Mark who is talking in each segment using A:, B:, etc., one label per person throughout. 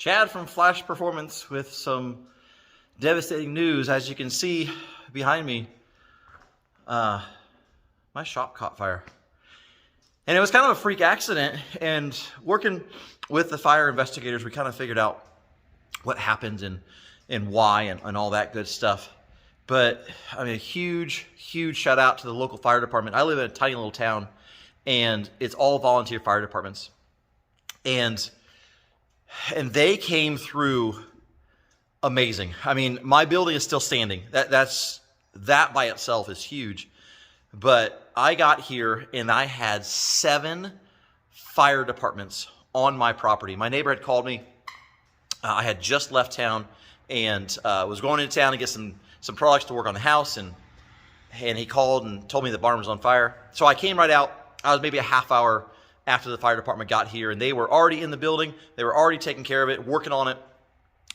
A: Chad from Flash Performance with some devastating news. As you can see behind me, my shop caught fire. And it was kind of a freak accident, and working with the fire investigators, we kind of figured out what happened and why and all that good stuff. But I mean, a huge shout out to the local fire department. I live in a tiny little town, and it's all volunteer fire departments. And they came through amazing. I mean, my building is still standing. That by itself is huge. But I got here and I had 7 fire departments on my property. My neighbor had called me. I had just left town and was going into town to get some products to work on the house, and he called and told me the barn was on fire. So I came right out. I was maybe a half hour after the fire department got here, and they were already in the building. They were already taking care of it, working on it.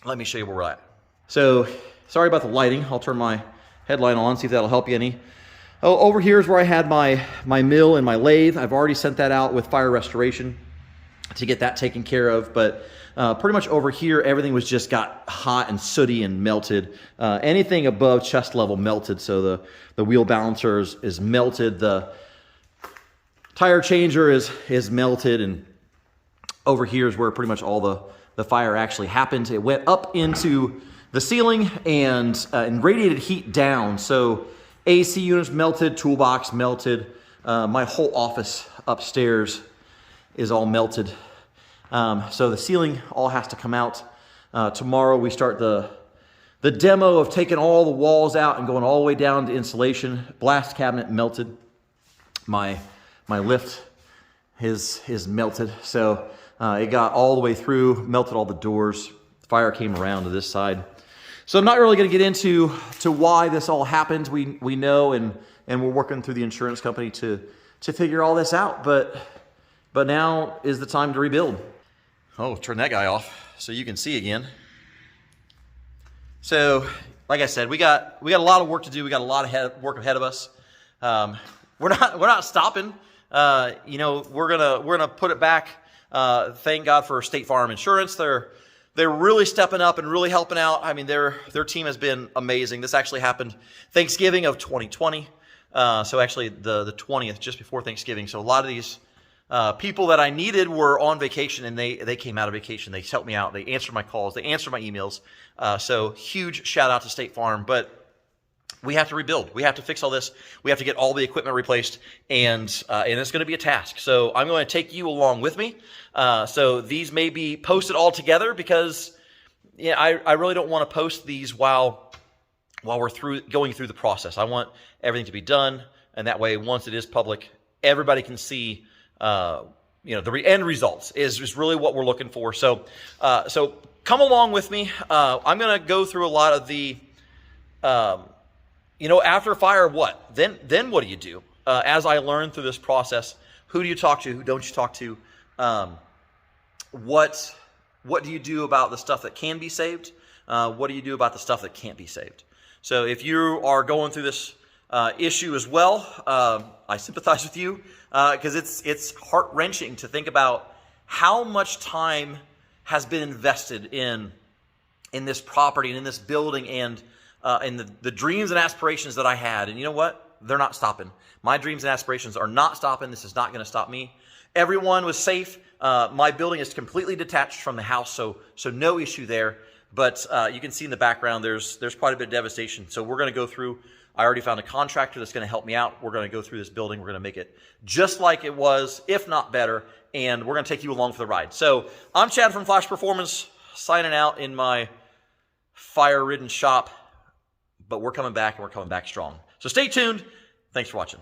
A: Let me show you where we're at. So, sorry about the lighting. I'll turn my headlight on, see if that'll help you any. Oh, over here is where I had my mill and my lathe. I've already sent that out with fire restoration to get that taken care of. But pretty much over here, everything was just got hot and sooty and melted. Anything above chest level melted. So the wheel balancer is melted. The tire changer is melted, and over here is where pretty much all the fire actually happened. It went up into the ceiling and radiated heat down. So AC units melted, toolbox melted, my whole office upstairs is all melted. So the ceiling all has to come out. Tomorrow we start the demo of taking all the walls out and going all the way down to insulation. Blast cabinet melted. My lift is melted. So it got all the way through, melted all the doors. Fire came around to this side. So I'm not really going to get into why this all happened. We know, and we're working through the insurance company to figure all this out. But now is the time to rebuild. Oh, turn that guy off so you can see again. So, like I said, we got a lot of work to do. We got a lot of work ahead of us. We're not stopping. We're gonna put it back. Thank God for State Farm Insurance. They're really stepping up and really helping out. I mean, their team has been amazing. This actually happened Thanksgiving of 2020. So actually the 20th, just before Thanksgiving. So a lot of these people that I needed were on vacation, and they came out of vacation. They helped me out. They answered my calls. They answered my emails. So huge shout out to State Farm. But we have to rebuild. We have to fix all this. We have to get all the equipment replaced, and it's going to be a task. So I'm going to take you along with me. So these may be posted all together because I really don't want to post these while we're going through the process. I want everything to be done, and that way, once it is public, everybody can see the end results is really what we're looking for. So come along with me. I'm going to go through a lot of the after a fire, what? Then what do you do? As I learned through this process, who do you talk to? Who don't you talk to? What do you do about the stuff that can be saved? What do you do about the stuff that can't be saved? So if you are going through this issue as well, I sympathize with you because it's heart-wrenching to think about how much time has been invested in this property and in this building and the dreams and aspirations that I had. And you know what? They're not stopping. My dreams and aspirations are not stopping. This is not going to stop me. Everyone was safe. My building is completely detached from the house, so no issue there. But you can see in the background, there's quite a bit of devastation. So we're going to go through. I already found a contractor that's going to help me out. We're going to go through this building. We're going to make it just like it was, if not better. And we're going to take you along for the ride. So I'm Chad from Flash Performance, signing out in my fire-ridden shop. But we're coming back, and we're coming back strong. So stay tuned. Thanks for watching.